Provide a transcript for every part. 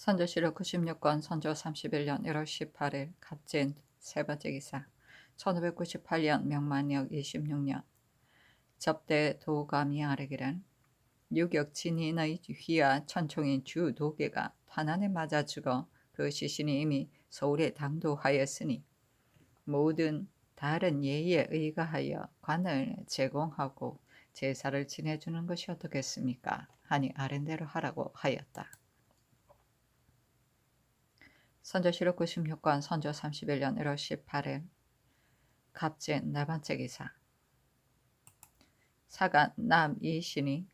선조실록 96권 선조 31년 1월 18일 갑진 세 번째 기사 1598년 명만력 26년 접대 도감이 아뢰기를 유격 진인의 휘하 천총인 주 도계가 탄환에 맞아 죽어 그 시신이 이미 서울에 당도하였으니 모든 다른 예의에 의거하여 관을 제공하고 제사를 지내주는 것이 어떻겠습니까? 하니 아랜대로 하라고 하였다. 선조실록 96권 선조 31년 1월 18일 갑진 네 번째 기사 사간 남이신이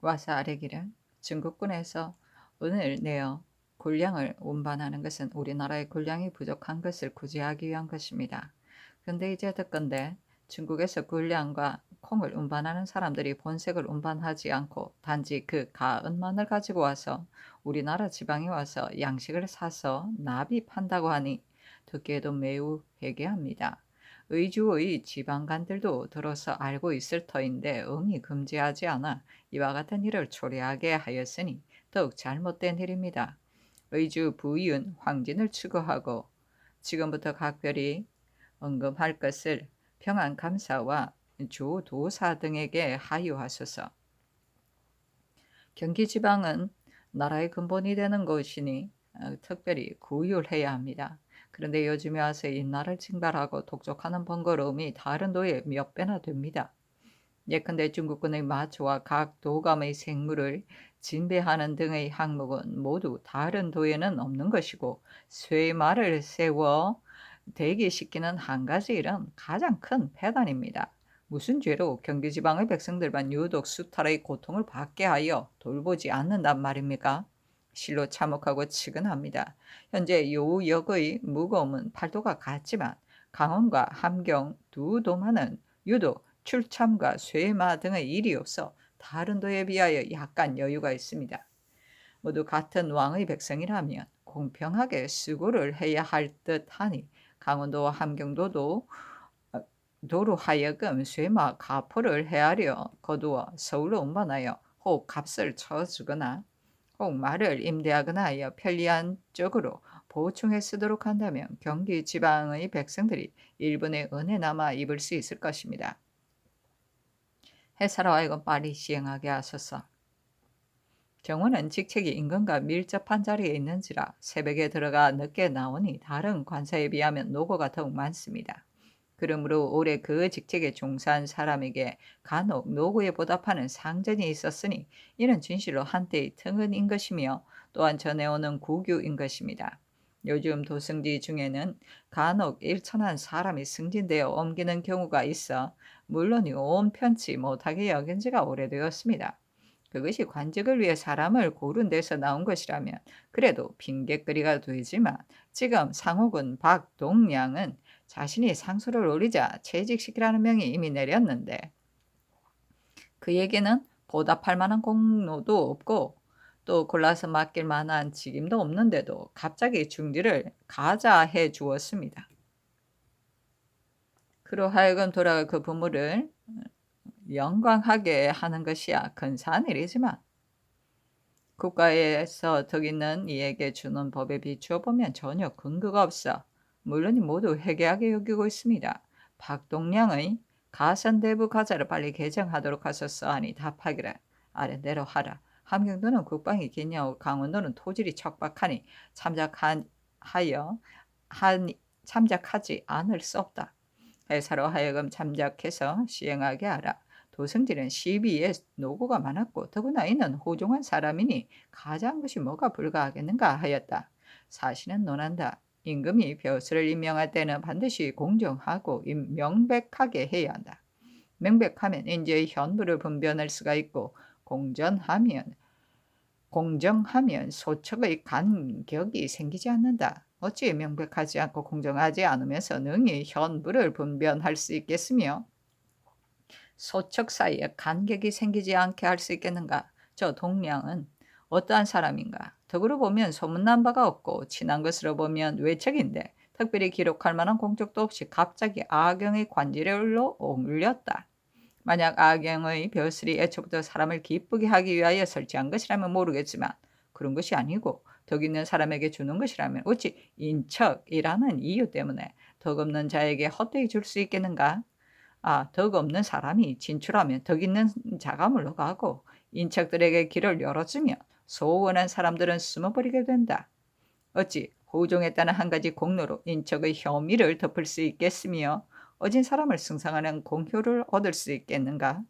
와서 아뢰기를 중국군에서 은을 내어 군량을 운반하는 것은 우리나라의 군량이 부족한 것을 구제하기 위한 것입니다. 근데 이제 듣건대 중국에서 군량과 콩을 운반하는 사람들이 본색을 운반하지 않고 단지 그 가은만을 가지고 와서 우리나라 지방에 와서 양식을 사서 납입한다고 하니 듣기에도 매우 회개합니다. 의주의 지방간들도 들어서 알고 있을 터인데 응이 금지하지 않아 이와 같은 일을 초래하게 하였으니 더욱 잘못된 일입니다. 의주 부윤 황진을 추구하고 지금부터 각별히 언급할 것을 평안감사와 조도사 등에게 하유하소서. 경기지방은 나라의 근본이 되는 곳이니 특별히 구휼해야 합니다. 그런데 요즘에 와서 이 나라를 징발하고 독촉하는 번거로움이 다른 도에 몇 배나 됩니다. 예컨대 중국군의 마초와 각 도감의 생물을 진배하는 등의 항목은 모두 다른 도에는 없는 것이고 쇠말을 세워 대기시키는 한 가지 일은 가장 큰 폐단입니다. 무슨 죄로 경기지방의 백성들만 유독 수탈의 고통을 받게 하여 돌보지 않는단 말입니까? 실로 참혹하고 측은합니다. 현재 요역의 무거움은 팔도가 같지만 강원과 함경 두 도만은 유독 출참과 쇠마 등의 일이 없어 다른 도에 비하여 약간 여유가 있습니다. 모두 같은 왕의 백성이라면 공평하게 수고를 해야 할 듯하니 강원도와 함경도도 도로 하여금 쇠마 가포를 헤아려 거두어 서울로 운반하여 혹 값을 쳐주거나 혹 말을 임대하거나 하여 편리한 쪽으로 보충해 쓰도록 한다면 경기 지방의 백성들이 일본의 은혜나마 입을 수 있을 것입니다. 해사로 하여금 빨리 시행하게 하소서. 경호는 직책이 임금과 밀접한 자리에 있는지라 새벽에 들어가 늦게 나오니 다른 관사에 비하면 노고가 더욱 많습니다. 그러므로 올해 그 직책에 종사한 사람에게 간혹 노고에 보답하는 상전이 있었으니 이는 진실로 한때의 특은인 것이며 또한 전해오는 구규인 것입니다. 요즘 도승지 중에는 간혹 일천한 사람이 승진되어 옮기는 경우가 있어 물론이 온 편치 못하게 여긴 지가 오래되었습니다. 그것이 관직을 위해 사람을 고른 데서 나온 것이라면 그래도 핑계거리가 되지만 지금 상호군 박동량은 자신이 상소를 올리자 채직시키라는 명이 이미 내렸는데 그에게는 보답할 만한 공로도 없고 또 골라서 맡길 만한 직임도 없는데도 갑자기 중지를 가자해 주었습니다. 그로 하여금 돌아갈 그 부모를 영광하게 하는 것이야 근사한 일이지만 국가에서 덕 있는 이에게 주는 법에 비추어 보면 전혀 근거가 없어 물론이 모두 회개하게 여기고 있습니다. 박동량의 가산대부 가자를 빨리 개정하도록 하소서 하니 답하기를 아래대로 하라. 함경도는 국방이 기냐고 강원도는 토질이 척박하니 참작하지 않을 수 없다. 회사로 하여금 참작해서 시행하게 하라. 도승질은 시비에 노고가 많았고 더구나 이는 호종한 사람이니 가자한 것이 뭐가 불가하겠는가 하였다. 사실은 논한다. 임금이 벼슬을 임명할 때는 반드시 공정하고 명백하게 해야 한다. 명백하면 인재의 현부를 분별할 수가 있고 공정하면 소척의 간격이 생기지 않는다. 어찌 명백하지 않고 공정하지 않으면서 능히 현부를 분별할 수 있겠으며 소척 사이에 간격이 생기지 않게 할 수 있겠는가? 저 동량은 어떠한 사람인가? 덕으로 보면 소문난 바가 없고 친한 것으로 보면 외척인데 특별히 기록할 만한 공적도 없이 갑자기 아경의 관직을로 올렸다. 만약 악영의 벼슬이 애초부터 사람을 기쁘게 하기 위하여 설치한 것이라면 모르겠지만 그런 것이 아니고 덕 있는 사람에게 주는 것이라면 어찌 인척이라는 이유 때문에 덕 없는 자에게 헛되이 줄 수 있겠는가? 덕 없는 사람이 진출하면 덕 있는 자가 물러가고 인척들에게 길을 열어주면 소원한 사람들은 숨어버리게 된다. 어찌 호종했다는 한 가지 공로로 인척의 혐의를 덮을 수 있겠으며 어진 사람을 승상하는 공효를 얻을 수 있겠는가?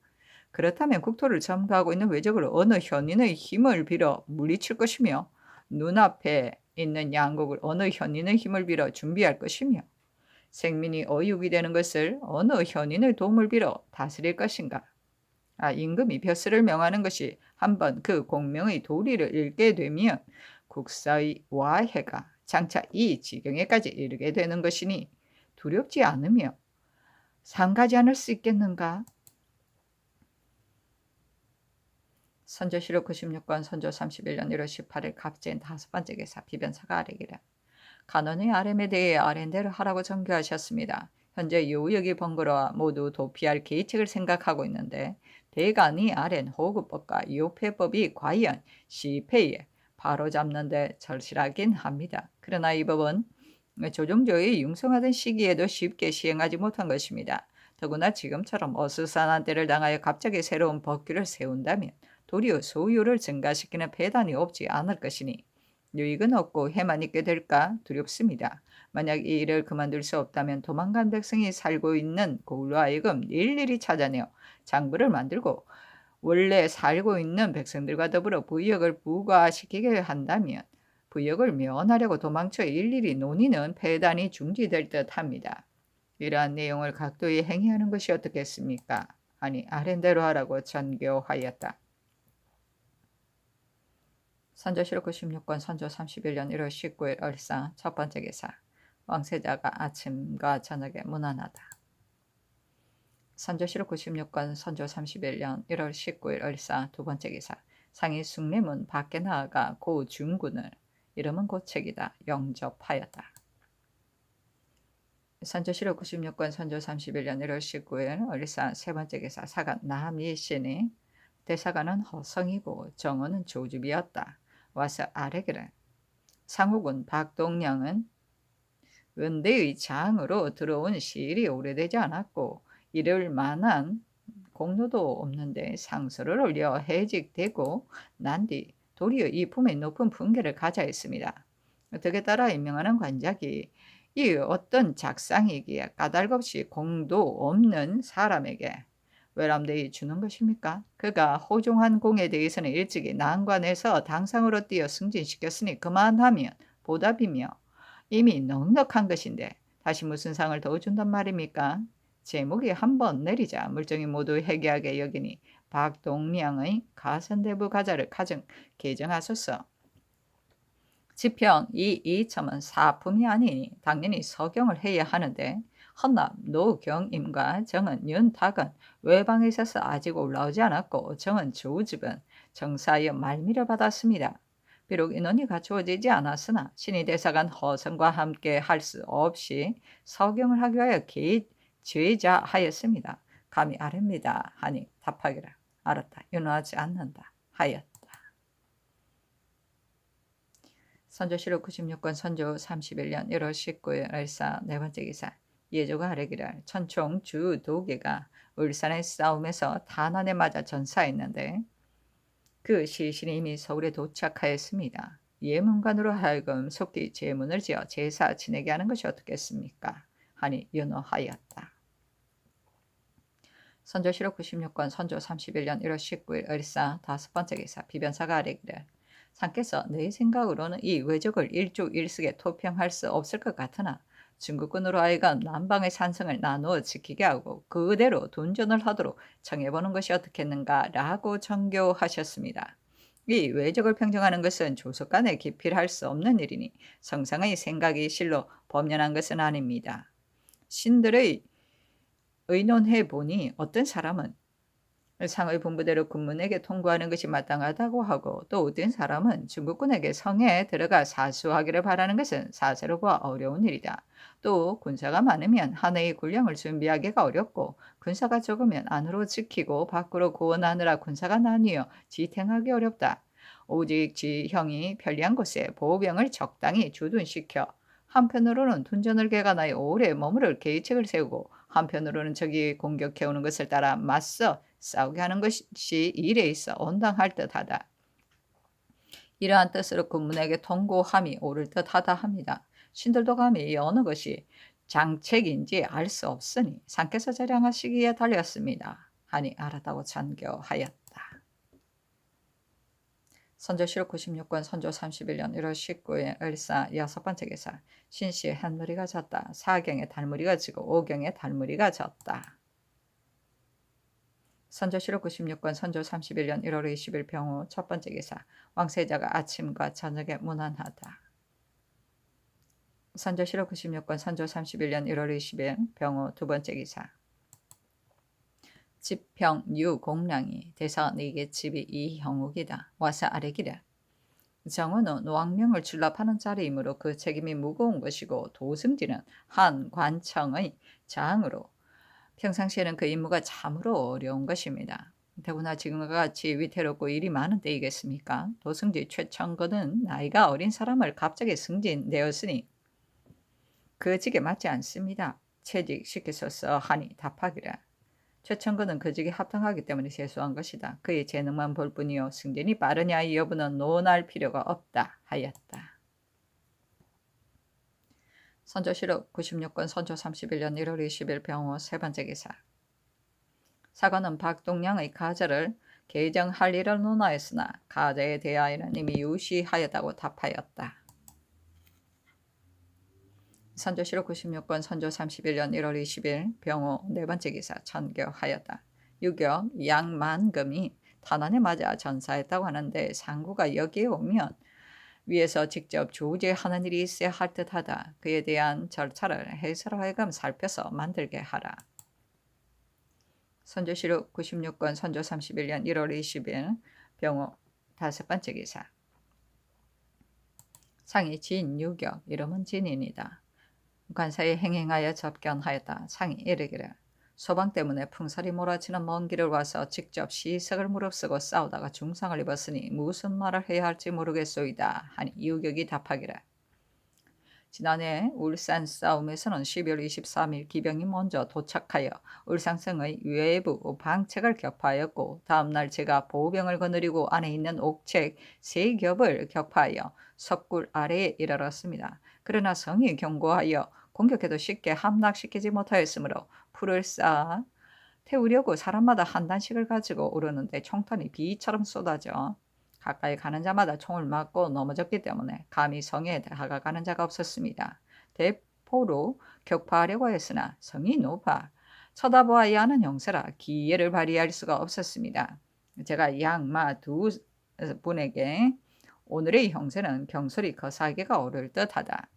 그렇다면 국토를 점거하고 있는 외적을 어느 현인의 힘을 빌어 물리칠 것이며 눈앞에 있는 양국을 어느 현인의 힘을 빌어 준비할 것이며 생민이 어육이 되는 것을 어느 현인의 도움을 빌어 다스릴 것인가? 임금이 벼슬을 명하는 것이 한번 그 공명의 도리를 잃게 되면 국사의 와해가 장차 이 지경에까지 이르게 되는 것이니 두렵지 않으며 상가지 않을 수 있겠는가? 선조실록 96권 선조 31년 1월 18일 갑제인 5번째 기사 비변사가 아래기를 간원의 RM에 대해 아랜대로 하라고 전교하셨습니다. 현재 요역이 번거로워 모두 도피할 계책을 생각하고 있는데 대간이 RN 호구법과 요폐법이 과연 시패에 바로잡는 데 절실하긴 합니다. 그러나 이 법은 조정조의 융성하던 시기에도 쉽게 시행하지 못한 것입니다. 더구나 지금처럼 어수선한 때를 당하여 갑자기 새로운 법규를 세운다면 도리어 소유를 증가시키는 폐단이 없지 않을 것이니 유익은 없고 해만 있게 될까 두렵습니다. 만약 이 일을 그만둘 수 없다면 도망간 백성이 살고 있는 고을로 하여금 일일이 찾아내어 장부를 만들고 원래 살고 있는 백성들과 더불어 부역을 부과시키게 한다면 부역을 면하려고 도망쳐 일일이 논의는 폐단이 중지될 듯합니다. 이러한 내용을 각도히 행해하는 것이 어떻겠습니까? 아니 아랜대로 하라고 전교하였다. 선조실록 96권 선조 31년 1월 19일 얼상 첫 번째 기사 왕세자가 아침과 저녁에 문안하다. 선조실록 96권 선조 31년 1월 19일 얼상 두 번째 기사 상이 숭례문 밖에 나아가 고 중군을 이름은 고책이다 영접하였다. 선조실록 96권 선조 31년 1월 19일 얼상 세 번째 기사 사간 남이신이 대사관은 허성이고 정원은 조집이었다. 와서 아래기를 상호군 박동량은 은대의 장으로 들어온 시일이 오래되지 않았고 이를 만한 공로도 없는데 상서를 올려 해직되고 난 뒤 도리어 이 품에 높은 분계를 가자 했습니다. 덕에 따라 임명하는 관작이 이 어떤 작상이기에 까닭없이 공도 없는 사람에게 외람되이 주는 것입니까? 그가 호종한 공에 대해서는 일찍이 난관에서 당상으로 띄어 승진시켰으니 그만하면 보답이며 이미 넉넉한 것인데 다시 무슨 상을 더 준단 말입니까? 제목이 한번 내리자 물정이 모두 해괴하게 여기니 박동량의 가선대부 가자를 가정 개정하소서. 지평 이 이첨은 사품이 아니니 당연히 서경을 해야 하는데 헌납 노경임과 정은 윤탁은 외방에 있어서 아직 올라오지 않았고 정은 조집은 정사하여 말미를 받았습니다. 비록 인원이 갖추어지지 않았으나 신의 대사관 허성과 함께 할 수 없이 서경을 하기 위하여 제자하였습니다. 감히 아랍니다 하니 답하기를 알았다 윤호하지 않는다 하였다. 선조실록 96권 선조 31년 1월 19일 을사 네 번째 기사 예조가 아래기를 천총 주 도계가 울산의 싸움에서 탄환에 맞아 전사했는데 그 시신이 이미 서울에 도착하였습니다. 예문관으로 하여금 속히 제문을 지어 제사 지내게 하는 것이 어떻겠습니까? 하니 윤호하였다. 선조실록 96권 선조 31년 1월 19일 을사 다섯 번째 기사 비변사가 아래기를 상께서 내 생각으로는 이 외적을 일족일식에 토평할 수 없을 것 같으나 중국군으로 하여금 남방의 산성을 나누어 지키게 하고 그대로 돈전을 하도록 정해보는 것이 어떻겠는가 라고 정교하셨습니다. 이 외적을 평정하는 것은 조속 간에 기필할 수 없는 일이니 성상의 생각이 실로 범연한 것은 아닙니다. 신들의 의논해 보니 어떤 사람은 상의 분부대로 군문에게 통보하는 것이 마땅하다고 하고, 또 어떤 사람은 중국군에게 성에 들어가 사수하기를 바라는 것은 사세로 보아 어려운 일이다. 또 군사가 많으면 하나의 군량을 준비하기가 어렵고, 군사가 적으면 안으로 지키고 밖으로 구원하느라 군사가 나뉘어 지탱하기 어렵다. 오직 지형이 편리한 곳에 보병을 적당히 주둔시켜 한편으로는 둔전을 개간하여 오래 머무를 계책을 세우고, 한편으로는 적이 공격해오는 것을 따라 맞서 싸우게 하는 것이 일에 있어 온당할 듯하다. 이러한 뜻으로 군문에게 통고함이 옳을 듯하다 합니다. 신들도 감히 어느 것이 장책인지 알 수 없으니 상께서 재량하시기에 달렸습니다 하니 알았다고 찬교하였다. 선조실록 96권 선조 31년 1월 19일 을사 6번째 기사. 신시에 한무리가 졌다. 4경에 달무리가 지고 5경에 달무리가 졌다. 선조실록 96권 선조 31년 1월 20일 병우 첫번째 기사. 왕세자가 아침과 저녁에 문안하다. 선조실록 96권 선조 31년 1월 20일 병우 두번째 기사. 지평 유공량이 대사 네개 집이 이형욱이다. 와서 아래기래. 정원은 왕명을 출납하는 자리이므로 그 책임이 무거운 것이고, 도승지는 한 관청의 장으로 평상시에는 그 임무가 참으로 어려운 것입니다. 더구나 지금과 같이 위태롭고 일이 많은 때이겠습니까? 도승지 최청근은 나이가 어린 사람을 갑자기 승진되었으니 그 직에 맞지 않습니다. 채직시키소서 하니 답하기를. 최청근은 그 직에 합당하기 때문에 제수한 것이다. 그의 재능만 볼 뿐이요 승진이 빠르냐 이 여부는 논할 필요가 없다 하였다. 선조실록 96권 선조 31년 1월 20일 병호 세번째 기사. 사관은 박동량의 가절을 개정할 일을 논하였으나 가제에 대하여는 이미 유시하였다고 답하였다. 선조실록 96권 선조 31년 1월 20일 병호 네번째 기사. 천교하였다. 유격 양만금이 탄환에 맞아 전사했다고 하는데, 상구가 여기에 오면 위에서 직접 조제하는 일이 있어야 할 듯하다. 그에 대한 절차를 해서로 하여금 살펴서 만들게 하라. 선조실록 96권 선조 31년 1월 20일 병호 다섯번째 기사. 상이 진유격, 이름은 진인이다. 관사에 행행하여 접견하였다. 상이 이르기를. 소방 때문에 풍설이 몰아치는 먼 길을 와서 직접 시석을 무릅쓰고 싸우다가 중상을 입었으니 무슨 말을 해야 할지 모르겠소이다 하니 유격이 답하기를. 지난해 울산 싸움에서는 12월 23일 기병이 먼저 도착하여 울산성의 외부 방책을 격파하였고, 다음날 제가 보병을 거느리고 안에 있는 옥책 3겹을 격파하여 석굴 아래에 이르렀습니다. 그러나 성이 견고하여 공격해도 쉽게 함락시키지 못하였으므로 풀을 쌓아 태우려고 사람마다 한 단씩을 가지고 오르는데 총탄이 비처럼 쏟아져 가까이 가는 자마다 총을 맞고 넘어졌기 때문에 감히 성에 다가가는 자가 없었습니다. 대포로 격파하려고 했으나 성이 높아 쳐다보아야 하는 형세라 기회를 발휘할 수가 없었습니다. 제가 양마 두 분에게 오늘의 형세는 경솔히 거사하기가 어려울 듯하다.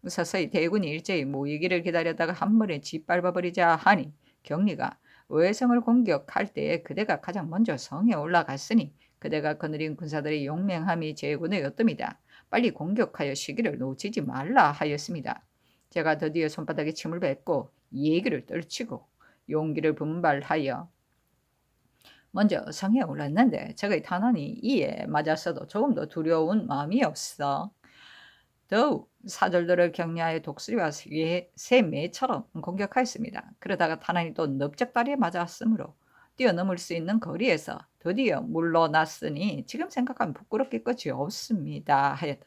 서서히 대군이 일제히 모이기를 기다렸다가 한 번에 짓밟아버리자 하니, 경리가 외성을 공격할 때에 그대가 가장 먼저 성에 올라갔으니 그대가 거느린 군사들의 용맹함이 제군의 어뜸이다. 빨리 공격하여 시기를 놓치지 말라 하였습니다. 제가 드디어 손바닥에 침을 뱉고 예기를 떨치고 용기를 분발하여 먼저 성에 올랐는데, 적의 탄환이 이에 맞았어도 조금도 두려운 마음이 없어 더욱 사절들을 격려하여 독수리와 새매처럼 공격하였습니다. 그러다가 탄환이 또 넓적다리에 맞았으므로 뛰어넘을 수 있는 거리에서 드디어 물러났으니 지금 생각하면 부끄럽게 끝이 없습니다 하였다.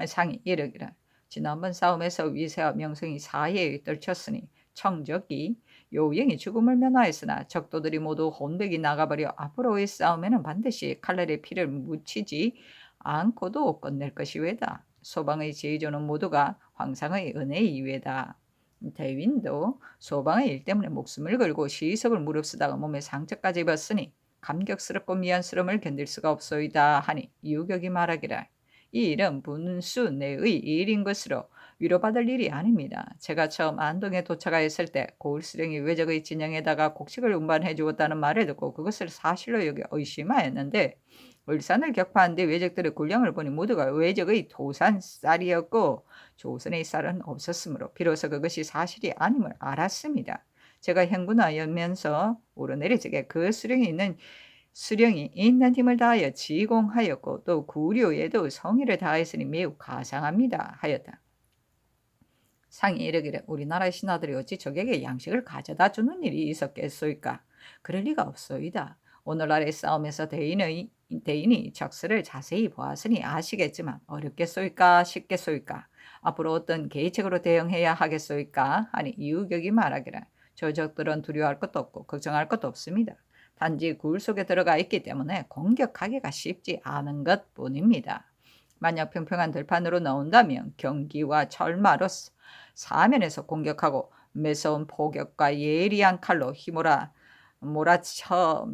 상이 이르기를. 지난번 싸움에서 위세와 명성이 사해에 떨쳤으니 청적이 요행이 죽음을 면하였으나 적도들이 모두 혼백이 나가버려 앞으로의 싸움에는 반드시 칼날에 피를 묻히지 않고도 끝낼 것이외다. 소방의 제조는 모두가 황상의 은혜 이외다. 대윈도 소방의 일 때문에 목숨을 걸고 시석을 무릅쓰다가 몸에 상처까지 입었으니 감격스럽고 미안스러움을 견딜 수가 없소이다 하니 유격이 말하기를. 이 일은 분수 내의 일인 것으로 위로받을 일이 아닙니다. 제가 처음 안동에 도착하였을 때 고을 수령이 외적의 진영에다가 곡식을 운반해 주었다는 말을 듣고 그것을 사실로 여겨 의심하였는데 울산을 격파한 뒤 외적들의 군량을 보니 모두가 외적의 도산 쌀이었고 조선의 쌀은 없었으므로 비로소 그것이 사실이 아님을 알았습니다. 제가 행군하면서 오르내리직에 그 수령이 있는 힘을 다하여 지공하였고 또 구료에도 성의를 다하였으니 매우 가상합니다 하였다. 상이 이르기를 우리나라의 신하들이 어찌 적에게 양식을 가져다 주는 일이 있었겠소이까? 그럴 리가 없소이다. 오늘날의 싸움에서 대인이 적수를 자세히 보았으니 아시겠지만 어렵겠소이까 쉽겠소이까? 앞으로 어떤 계책으로 대응해야 하겠소이까? 하니 이유격이 말하기를 저 적들은 두려워할 것도 없고 걱정할 것도 없습니다. 단지 굴 속에 들어가 있기 때문에 공격하기가 쉽지 않은 것뿐입니다. 만약 평평한 들판으로 나온다면 경기와 철마로 사면에서 공격하고 매서운 포격과 예리한 칼로 몰아치면서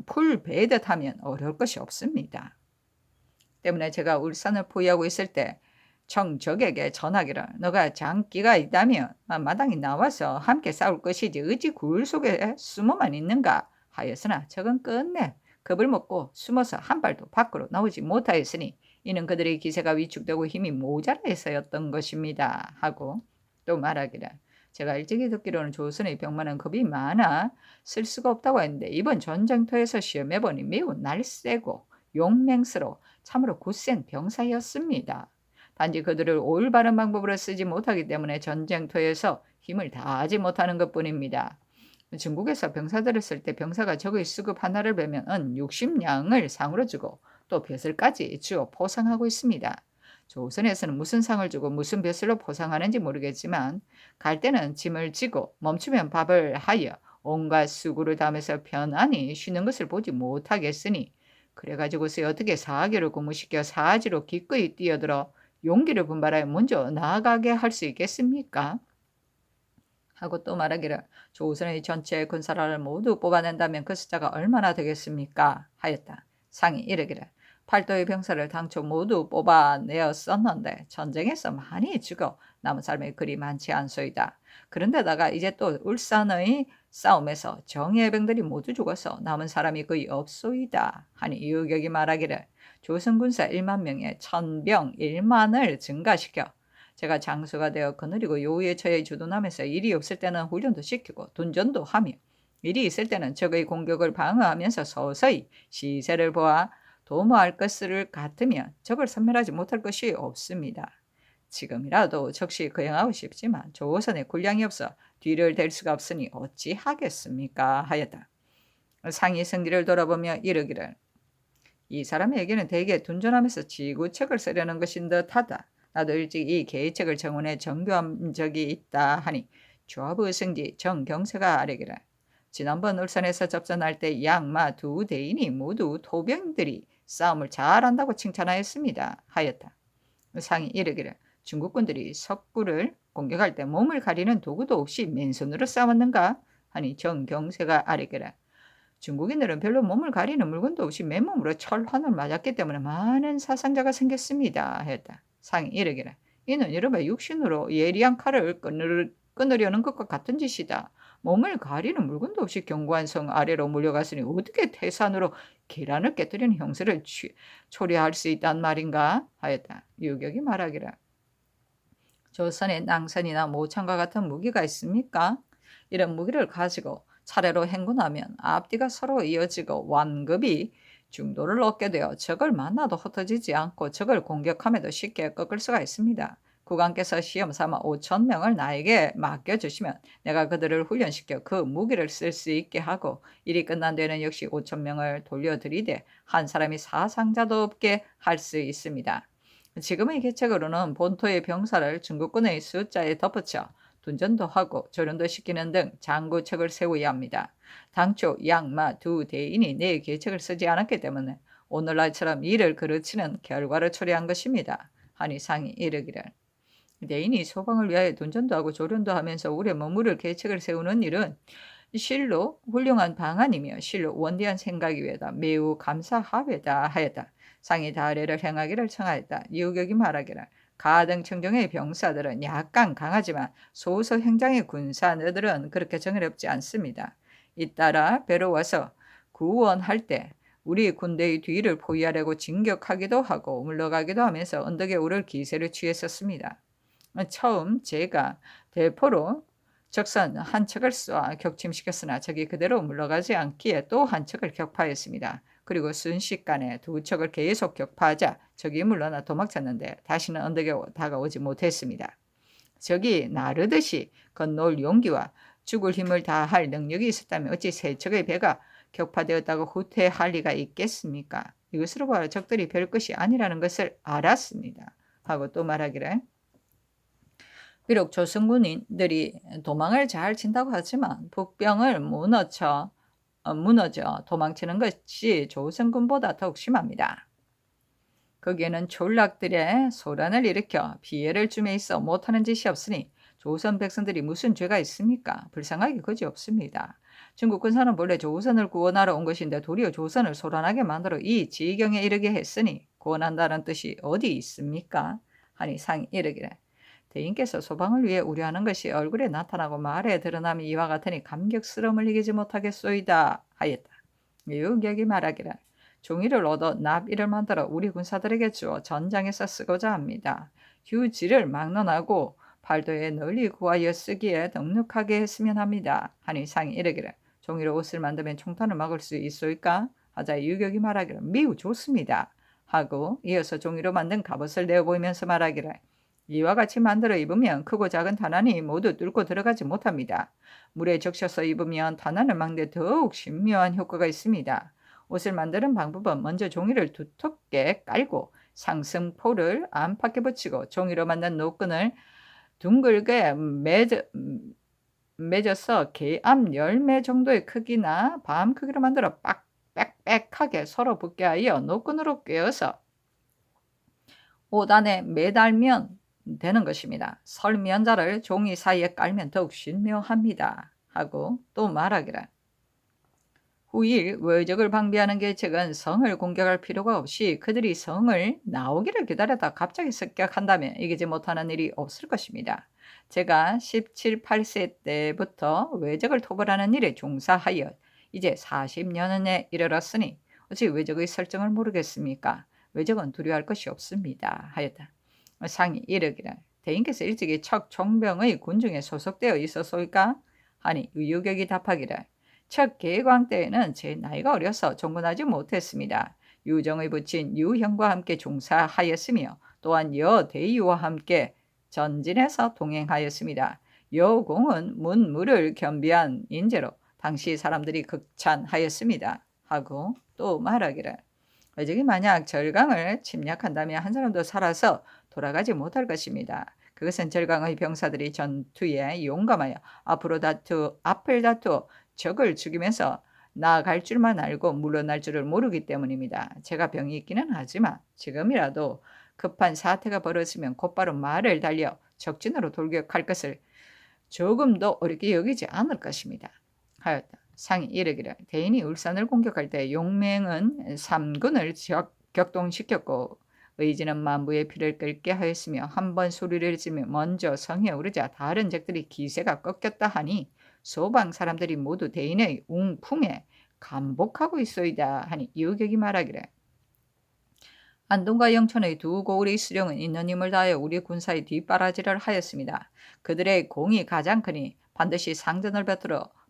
풀 베듯 하면 어려울 것이 없습니다. 때문에 제가 울산을 포위하고 있을 때 청적에게 전하기를 너가 장기가 있다면 마당에 나와서 함께 싸울 것이지 어찌 굴 속에 숨어만 있는가 하였으나 적은 끝내 겁을 먹고 숨어서 한 발도 밖으로 나오지 못하였으니 이는 그들의 기세가 위축되고 힘이 모자라서였던 것입니다 하고 또 말하기를 제가 일찍이 듣기로는 조선의 병마는 겁이 많아 쓸 수가 없다고 했는데 이번 전쟁터에서 시험해보니 매우 날쌔고 용맹스러워 참으로 굳센 병사였습니다. 단지 그들을 올바른 방법으로 쓰지 못하기 때문에 전쟁터에서 힘을 다하지 못하는 것뿐입니다. 중국에서 병사들을 쓸 때 병사가 적의 수급 하나를 베면 60냥을 상으로 주고 또 벼슬까지 주어 포상하고 있습니다. 조선에서는 무슨 상을 주고 무슨 벼슬로 포상하는지 모르겠지만 갈 때는 짐을 지고 멈추면 밥을 하여 온갖 수고를 담아서 편안히 쉬는 것을 보지 못하겠으니 그래가지고서 어떻게 사하기를 고무시켜 사지로 기꺼이 뛰어들어 용기를 분발하여 먼저 나아가게 할 수 있겠습니까? 하고 또 말하기를 조선의 전체 군사를 모두 뽑아낸다면 그 숫자가 얼마나 되겠습니까? 하였다. 상이 이르기를 팔도의 병사를 당초 모두 뽑아내었었는데 전쟁에서 많이 죽어 남은 사람이 그리 많지 않소이다. 그런데다가 이제 또 울산의 싸움에서 정예병들이 모두 죽어서 남은 사람이 거의 없소이다. 하니 유격이 말하기를 조선군사 1만 명에 천병 1만을 증가시켜 제가 장수가 되어 거느리고 요우에 처해 주둔하면서 일이 없을 때는 훈련도 시키고 둔전도 하며 일이 있을 때는 적의 공격을 방어하면서 서서히 시세를 보아 도모할 것을 같으면 적을 섬멸하지 못할 것이 없습니다. 지금이라도 적시 거행하고 싶지만 조선에 군량이 없어 뒤를 댈 수가 없으니 어찌하겠습니까? 하였다. 상이 승기를 돌아보며 이르기를 이 사람에게는 대개 둔전하면서 지구책을 쓰려는 것인 듯하다. 나도 일찍 이 계책을 정원에 정교한 적이 있다 하니 조합의 승지 정경세가 아뢰기를 지난번 울산에서 접전할 때 양마 두 대인이 모두 토병들이 싸움을 잘한다고 칭찬하였습니다 하였다. 상이 이르기를 중국군들이 석구를 공격할 때 몸을 가리는 도구도 없이 맨손으로 싸웠는가 하니 정경세가 아뢰기를 중국인들은 별로 몸을 가리는 물건도 없이 맨몸으로 철환을 맞았기 때문에 많은 사상자가 생겼습니다 했다. 상이 이르기를 이는 이른바 육신으로 예리한 칼을 끊으려는 것과 같은 짓이다. 몸을 가리는 물건도 없이 견고한 성 아래로 몰려갔으니 어떻게 태산으로 계란을 깨뜨리는 형세를 초래할 수 있단 말인가 하였다. 유격이 말하기를 조선에 낭선이나 모창과 같은 무기가 있습니까? 이런 무기를 가지고 차례로 행군하면 앞뒤가 서로 이어지고 완급이 중도를 얻게 되어 적을 만나도 흩어지지 않고 적을 공격함에도 쉽게 꺾을 수가 있습니다. 국왕께서 시험 삼아 5,000명을 나에게 맡겨주시면 내가 그들을 훈련시켜 그 무기를 쓸 수 있게 하고 일이 끝난 뒤에는 역시 5,000명을 돌려드리되 한 사람이 사상자도 없게 할 수 있습니다. 지금의 계책으로는 본토의 병사를 중국군의 숫자에 덧붙여 둔전도 하고 조련도 시키는 등 장구책을 세워야 합니다. 당초 양마 두 대인이 내 계책을 쓰지 않았기 때문에 오늘날처럼 일을 그르치는 결과를 초래한 것입니다. 하니 상이 이르기를 대인이 소방을 위하여 둔전도 하고 조련도 하면서 오래 머무를 계책을 세우는 일은 실로 훌륭한 방안이며 실로 원대한 생각이외다 매우 감사하외다 하였다. 상이 다례를 행하기를 청하였다. 유격이 말하기를 가 등 청정의 병사들은 약간 강하지만 소서 행장의 군사들은 그렇게 정의롭지 않습니다. 잇따라 배로 와서 구원할 때 우리 군대의 뒤를 포위하려고 진격하기도 하고 물러가기도 하면서 언덕에 오를 기세를 취했었습니다. 처음 제가 대포로 적선 한 척을 쏴 격침시켰으나 적이 그대로 물러가지 않기에 또 한 척을 격파했습니다. 그리고 순식간에 두 척을 계속 격파하자 적이 물러나 도망쳤는데 다시는 언덕에 다가오지 못했습니다. 적이 나르듯이 건너올 용기와 죽을 힘을 다할 능력이 있었다면 어찌 세 척의 배가 격파되었다고 후퇴할 리가 있겠습니까? 이것으로 봐야 적들이 별 것이 아니라는 것을 알았습니다. 하고 또 말하기를 비록 조선군인들이 도망을 잘 친다고 하지만 북병을 무너져 도망치는 것이 조선군보다 더욱 심합니다. 거기에는 졸락들의 소란을 일으켜 피해를 줌에 있어 못하는 짓이 없으니 조선 백성들이 무슨 죄가 있습니까? 불쌍하기 그지없습니다. 중국 군사는 본래 조선을 구원하러 온 것인데 도리어 조선을 소란하게 만들어 이 지경에 이르게 했으니 구원한다는 뜻이 어디 있습니까? 하니 상이 이르기를 대인께서 소방을 위해 우려하는 것이 얼굴에 나타나고 말에 드러남이 이와 같으니 감격스러움을 이기지 못하겠소이다 하였다. 유격이 말하기를 종이를 얻어 납이를 만들어 우리 군사들에게 주어 전장에서 쓰고자 합니다. 휴지를 막론하고 팔도에 널리 구하여 쓰기에 넉넉하게 했으면 합니다. 하니 상이 이르기를 종이로 옷을 만들면 총탄을 막을 수 있소이까? 하자 유격이 말하기를 매우 좋습니다. 하고 이어서 종이로 만든 갑옷을 내어 보이면서 말하기를 이와 같이 만들어 입으면 크고 작은 탄환이 모두 뚫고 들어가지 못합니다. 물에 적셔서 입으면 탄환을 막는 데 더욱 신묘한 효과가 있습니다. 옷을 만드는 방법은 먼저 종이를 두텁게 깔고 상승포를 안팎에 붙이고 종이로 만든 노끈을 둥글게 맺어서 개암 열매 정도의 크기나 밤 크기로 만들어 빽빽하게 서로 붙게 하여 노끈으로 꿰어서 옷 안에 매달면 되는 것입니다. 설면자를 종이 사이에 깔면 더욱 신묘합니다. 하고 또 말하기를 후일 외적을 방비하는 계책은 성을 공격할 필요가 없이 그들이 성을 나오기를 기다렸다 갑자기 습격한다면 이기지 못하는 일이 없을 것입니다. 제가 17, 8세 때부터 외적을 토벌하는 일에 종사하여 이제 40년에 이르렀으니 어찌 외적의 설정을 모르겠습니까? 외적은 두려워할 것이 없습니다. 하였다. 상이 이르기를 대인께서 일찍이 척 총병의 군중에 소속되어 있었소이까? 하니 유격이 답하기를 첫 개광 때에는 제 나이가 어려서 종군하지 못했습니다. 유정의 부친 유형과 함께 종사하였으며 또한 여대유와 함께 전진해서 동행하였습니다. 여공은 문무를 겸비한 인재로 당시 사람들이 극찬하였습니다. 하고 또 말하기를 외적이 만약 절강을 침략한다면 한 사람도 살아서 돌아가지 못할 것입니다. 그것은 절강의 병사들이 전투에 용감하여 앞을 다투어 적을 죽이면서 나아갈 줄만 알고 물러날 줄을 모르기 때문입니다. 제가 병이 있기는 하지만 지금이라도 급한 사태가 벌어지면 곧바로 말을 달려 적진으로 돌격할 것을 조금도 어렵게 여기지 않을 것입니다. 하였다. 상이 이르기를 대인이 울산을 공격할 때 용맹은 3군을 격동시켰고 의지는 만부의 피를 끓게 하였으며 한 번 소리를 지르며 먼저 성에 오르자 다른 적들이 기세가 꺾였다 하니 소방 사람들이 모두 대인의 웅품에 감복하고 있소이다 하니 유격이 말하기를 안동과 영천의 두 고을의 수령은 있는 힘을 다하여 우리 군사의 뒷바라지를 하였습니다. 그들의 공이 가장 크니 반드시 상전을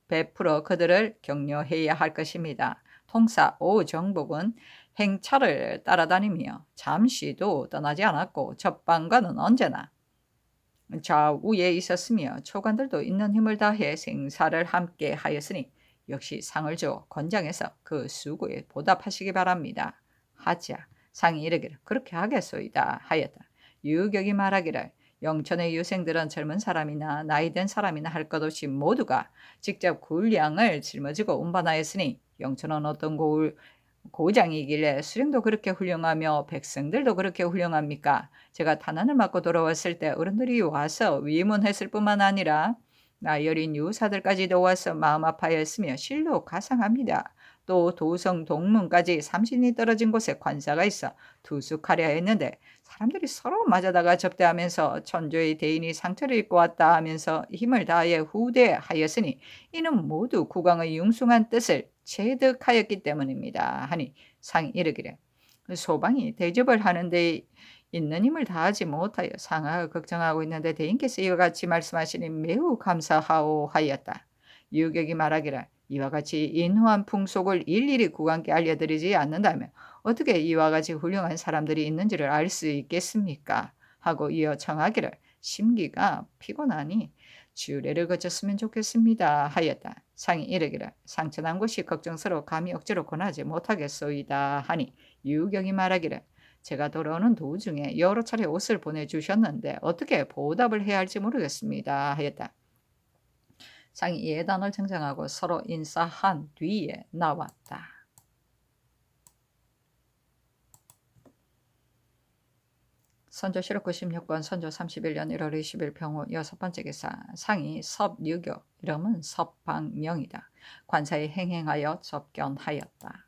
베풀어 그들을 격려해야 할 것입니다. 통사 오정복은 행차를 따라다니며 잠시도 떠나지 않았고 적방과는 언제나 좌우에 있었으며 초관들도 있는 힘을 다해 생사를 함께 하였으니 역시 상을 주어 권장해서 그 수고에 보답하시기 바랍니다. 하자 상이 이르기를 그렇게 하겠소이다 하였다. 유격이 말하기를 영천의 유생들은 젊은 사람이나 나이든 사람이나 할 것 없이 모두가 직접 군량을 짊어지고 운반하였으니 영천은 어떤 고장이길래 수령도 그렇게 훌륭하며 백성들도 그렇게 훌륭합니까? 제가 탄환을 맞고 돌아왔을 때 어른들이 와서 위문했을 뿐만 아니라 나이 어린 유사들까지도 와서 마음 아파했으며 실로 가상합니다. 또 도성 동문까지 30리 떨어진 곳에 관사가 있어 투숙하려 했는데 사람들이 서로 맞아다가 접대하면서 천조의 대인이 상처를 입고 왔다 하면서 힘을 다하여 후대하였으니 이는 모두 국왕의 융숭한 뜻을 체득하였기 때문입니다. 하니 상이 이르기를 소방이 대접을 하는데 있는 힘을 다하지 못하여 상하가 걱정하고 있는데 대인께서 이와 같이 말씀하시니 매우 감사하오 하였다. 유격이 말하기를 이와 같이 인후한 풍속을 일일이 국왕께 알려드리지 않는다면 어떻게 이와 같이 훌륭한 사람들이 있는지를 알 수 있겠습니까? 하고 이어 청하기를 심기가 피곤하니 주례를 거쳤으면 좋겠습니다 하였다. 상이 이르기를 상처난 곳이 걱정스러워 감히 억지로 권하지 못하겠소이다 하니 유경이 말하기를 제가 돌아오는 도중에 여러 차례 옷을 보내주셨는데 어떻게 보답을 해야 할지 모르겠습니다 하였다. 상이 예단을 청정하고 서로 인사한 뒤에 나왔다. 선조 실록 96권 선조 31년 1월 20일 병호 6번째 기사 상이 섭유교 이름은 섭방명이다. 관사에 행행하여 접견하였다.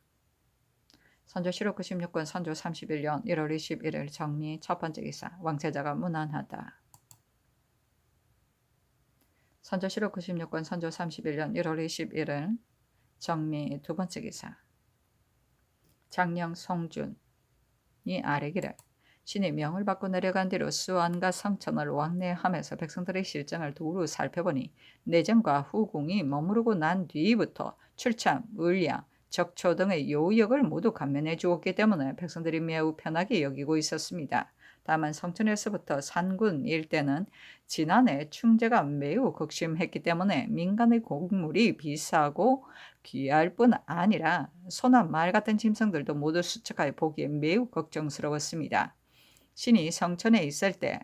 선조 실록 96권 선조 31년 1월 21일 정리 첫번째 기사 왕세자가 무난하다. 선조 실록 96권 선조 31년 1월 21일 정미 두번째 기사 장령 송준이 아뢰기를 신이 명을 받고 내려간 뒤로 수안과 성천을 왕래하면서 백성들의 실정을 두루 살펴보니 내정과 후궁이 머무르고 난 뒤부터 출참, 을량, 적초 등의 요역을 모두 감면해 주었기 때문에 백성들이 매우 편하게 여기고 있었습니다. 다만 성천에서부터 산군 일대는 지난해 충제가 매우 극심했기 때문에 민간의 곡물이 비싸고 귀할 뿐 아니라 소나 말 같은 짐승들도 모두 수척하여 보기에 매우 걱정스러웠습니다. 신이 성천에 있을 때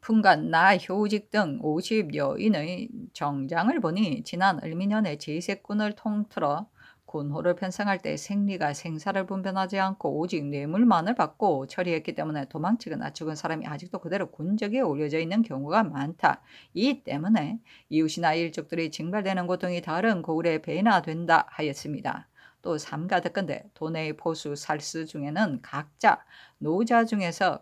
풍간, 나, 효직 등 50여인의 정장을 보니 지난 을미년에 제색군을 통틀어 군호를 편성할 때 생리가 생사를 분별하지 않고 오직 뇌물만을 받고 처리했기 때문에 도망치거나 죽은 사람이 아직도 그대로 군적에 올려져 있는 경우가 많다. 이 때문에 이웃이나 일족들이 징발되는 고통이 다른 고을에 배나 된다 하였습니다. 또 삼가득건데 도내의 포수 살스 중에는 각사 노자 중에서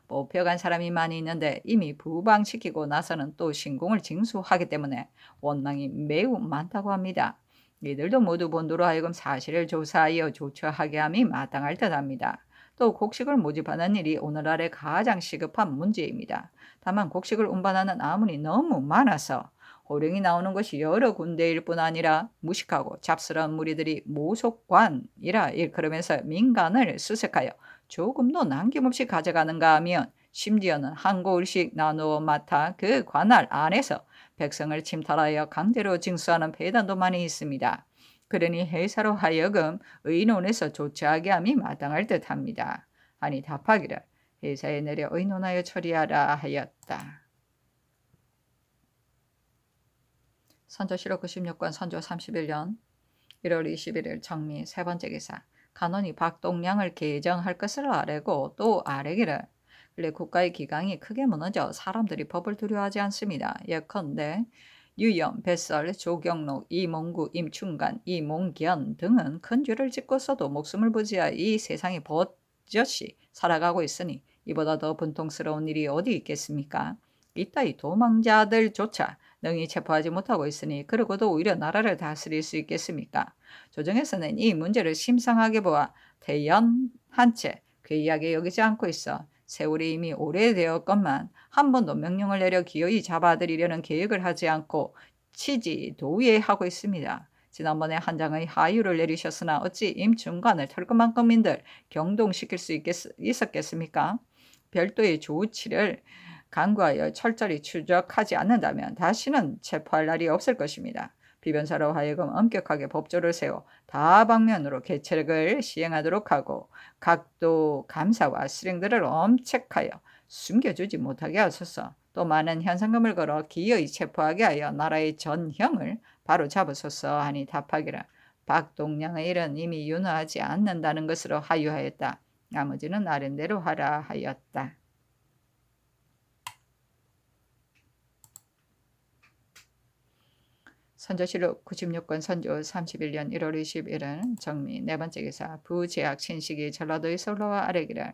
뽑혀간 사람이 많이 있는데 이미 부방시키고 나서는 또 신공을 징수하기 때문에 원망이 매우 많다고 합니다. 이들도 모두 본도로 하여금 사실을 조사하여 조처하게 함이 마땅할 듯합니다. 또 곡식을 모집하는 일이 오늘날의 가장 시급한 문제입니다. 다만 곡식을 운반하는 아문이 너무 많아서 호령이 나오는 것이 여러 군데일 뿐 아니라 무식하고 잡스러운 무리들이 모속관이라 일컬으면서 민간을 수색하여 조금도 남김없이 가져가는가 하면 심지어는 한 고을씩 나누어 맡아 그 관할 안에서 백성을 침탈하여 강제로 징수하는 배단도 많이 있습니다. 그러니 회사로 하여금 의논해서 조치하게 함이 마땅할 듯합니다. 하니 답하기를 회사에 내려 의논하여 처리하라 하였다. 선조 실록 96권 선조 31년 1월 21일 정미 세번째 기사 간원이 박동량을 개정할 것을 아뢰고 또 아뢰기를 근래 국가의 기강이 크게 무너져 사람들이 법을 두려워하지 않습니다. 예컨대 유염, 뱃설, 조경록, 이몽구, 임충간, 이몽견 등은 큰 죄를 짓고서도 목숨을 부지하여 이 세상에 버젓이 살아가고 있으니 이보다 더 분통스러운 일이 어디 있겠습니까? 이따위 도망자들조차 능히 체포하지 못하고 있으니 그러고도 오히려 나라를 다스릴 수 있겠습니까? 조정에서는 이 문제를 심상하게 보아 대연한 채 괴이하게 여기지 않고 있어 세월이 이미 오래되었건만 한 번도 명령을 내려 기어이 잡아들이려는 계획을 하지 않고 치지도외하고 있습니다. 지난번에 한 장의 하유를 내리셨으나 어찌 임충관을 털끝만큼인들 경동시킬 수 있었겠습니까? 별도의 조치를 강구하여 철저히 추적하지 않는다면 다시는 체포할 날이 없을 것입니다. 비변사로 하여금 엄격하게 법조를 세워 다방면으로 계책을 시행하도록 하고 각도 감사와 실행들을 엄책하여 숨겨주지 못하게 하소서. 또 많은 현상금을 걸어 기어이 체포하게 하여 나라의 전형을 바로 잡으소서 하니 답하기를 박동량의 일은 이미 윤허하지 않는다는 것으로 하유하였다. 나머지는 나름대로 하라 하였다. 선조실록 96권 선조 31년 1월 20일은 정미 네 번째 기사 부제약 신식이 전라도에서 올라와 아래기를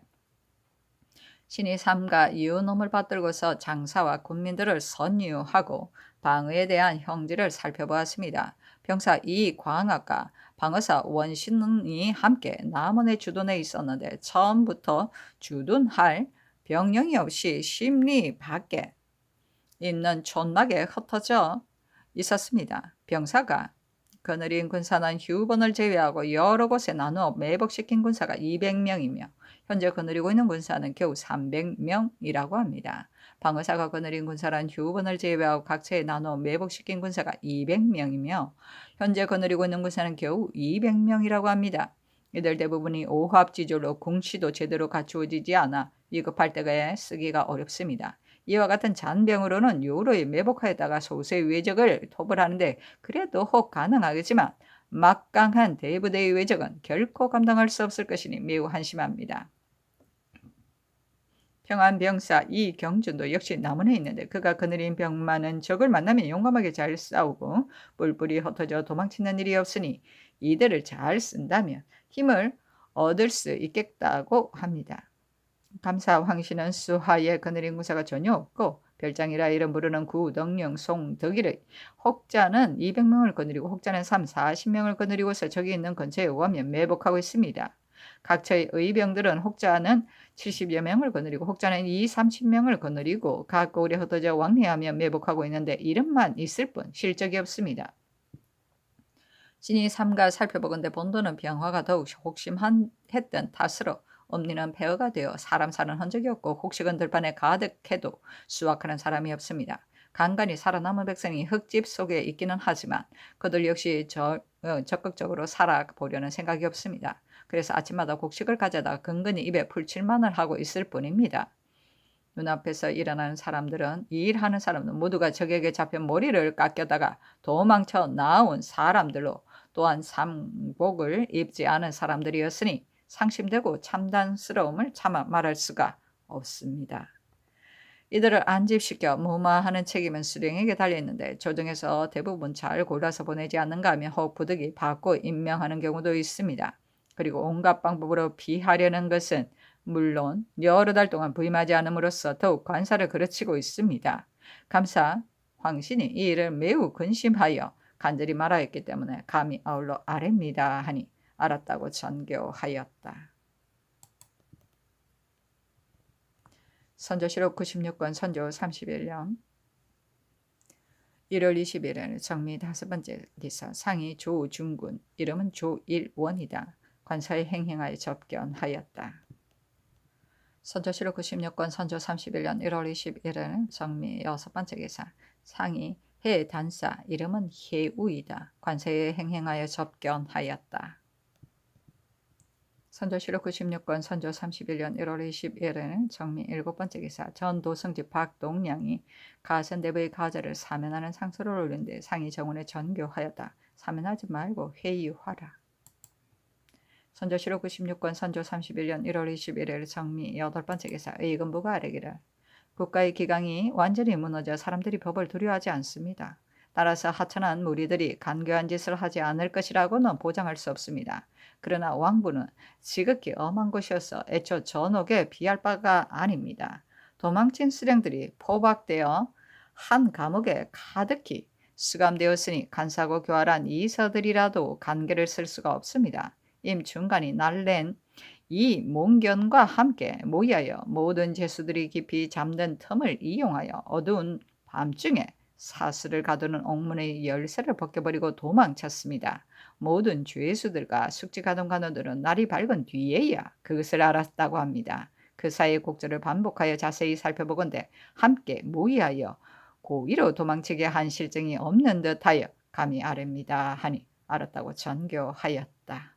신이 삼가 이웃놈을 받들고서 장사와 군민들을 선유하고 방어에 대한 형질을 살펴보았습니다. 병사 이광학과 방어사 원신이 함께 남원의 주둔에 있었는데 처음부터 주둔할 병령이 없이 심리 밖에 있는 촌막에 흩어져 있었습니다. 병사가 거느린 군사는 휴번을 제외하고 여러 곳에 나누어 매복시킨 군사가 200명이며 현재 거느리고 있는 군사는 겨우 300명이라고 합니다. 방어사가 거느린 군사란 휴번을 제외하고 각처에 나누어 매복시킨 군사가 200명이며 현재 거느리고 있는 군사는 겨우 200명이라고 합니다. 이들 대부분이 오합지졸로 궁시도 제대로 갖추어지지 않아 위급할 때에 쓰기가 어렵습니다. 이와 같은 잔병으로는 요로에 매복하였다가 소수의 외적을 토벌하는데 그래도 혹 가능하겠지만 막강한 대부대의 외적은 결코 감당할 수 없을 것이니 매우 한심합니다. 평안병사 이경준도 역시 남원에 있는데 그가 거느린 병마는 적을 만나면 용감하게 잘 싸우고 뿔뿔이 흩어져 도망치는 일이 없으니 이들을 잘 쓴다면 힘을 얻을 수 있겠다고 합니다. 감사 황씨는 수하에 거느린 군사가 전혀 없고 별장이라 이름 부르는 구덕령 송덕일의 혹자는 200명을 거느리고 혹자는 40명을 거느리고서 적이 있는 근처에 오가면 매복하고 있습니다. 각처의 의병들은 혹자는 70여 명을 거느리고 혹자는 30명을 거느리고 각 고을에 흩어져 왕래하며 매복하고 있는데 이름만 있을 뿐 실적이 없습니다. 신이 삼가 살펴보건대 본도는 병화가 더욱 혹심했던 탓으로 엄니는 폐허가 되어 사람 사는 흔적이 없고 혹식은 들판에 가득해도 수확하는 사람이 없습니다. 간간히 살아남은 백성이 흙집 속에 있기는 하지만 그들 역시 적극적으로 살아보려는 생각이 없습니다. 그래서 아침마다 곡식을 가져다 근근히 입에 풀칠만을 하고 있을 뿐입니다. 눈앞에서 일어나는 사람들은 이 일하는 사람은 모두가 적에게 잡혀 머리를 깎여다가 도망쳐 나온 사람들로 또한 상복을 입지 않은 사람들이었으니 상심되고 참담스러움을 참아 말할 수가 없습니다. 이들을 안집시켜 무마하는 책임은 수령에게 달려있는데 조정에서 대부분 잘 골라서 보내지 않는가 하면 혹 부득이 받고 임명하는 경우도 있습니다. 그리고 온갖 방법으로 피하려는 것은 물론 여러 달 동안 부임하지 않음으로써 더욱 관사를 그르치고 있습니다. 감사 황신이 이 일을 매우 근심하여 간절히 말하였기 때문에 감히 아울러 아뢰입니다 하니 알았다고 전교하였다. 선조실록 96권 선조 31년 1월 20일에는 정미 5번째 기사 상이 조중군 이름은 조일원이다. 관사에 행행하여 접견하였다. 선조실록 96권 선조 31년 1월 21일에는 정미 6번째 기사 상이 해단사 이름은 해우이다. 관사에 행행하여 접견하였다. 선조실록 96권 선조 31년 1월 20일에는 정미 7번째 기사 전도성지 박동량이 가선대부의 가자를 사면하는 상소를 올린데 상이 정원에 전교하였다. 사면하지 말고 회의하라. 선조실록 96권 선조 31년 1월 21일 정미 8번째 기사 의금부가 아뢰기를 국가의 기강이 완전히 무너져 사람들이 법을 두려워하지 않습니다. 따라서 하천한 무리들이 간교한 짓을 하지 않을 것이라고는 보장할 수 없습니다. 그러나 왕부는 지극히 엄한 곳이어서 애초 전옥에 비할 바가 아닙니다. 도망친 수령들이 포박되어 한 감옥에 가득히 수감되었으니 간사고 교활한 이서들이라도 간계를 쓸 수가 없습니다. 임중간이 날랜 이 몽견과 함께 모이하여 모든 죄수들이 깊이 잠든 틈을 이용하여 어두운 밤중에 사슬을 가두는 옥문의 열쇠를 벗겨버리고 도망쳤습니다. 모든 죄수들과 숙직하던 간호들은 날이 밝은 뒤에야 그것을 알았다고 합니다. 그 사이의 곡절을 반복하여 자세히 살펴보건대 함께 모이하여 고의로 도망치게 한 실정이 없는 듯하여 감히 아뢰입니다 하니 알았다고 전교하였다.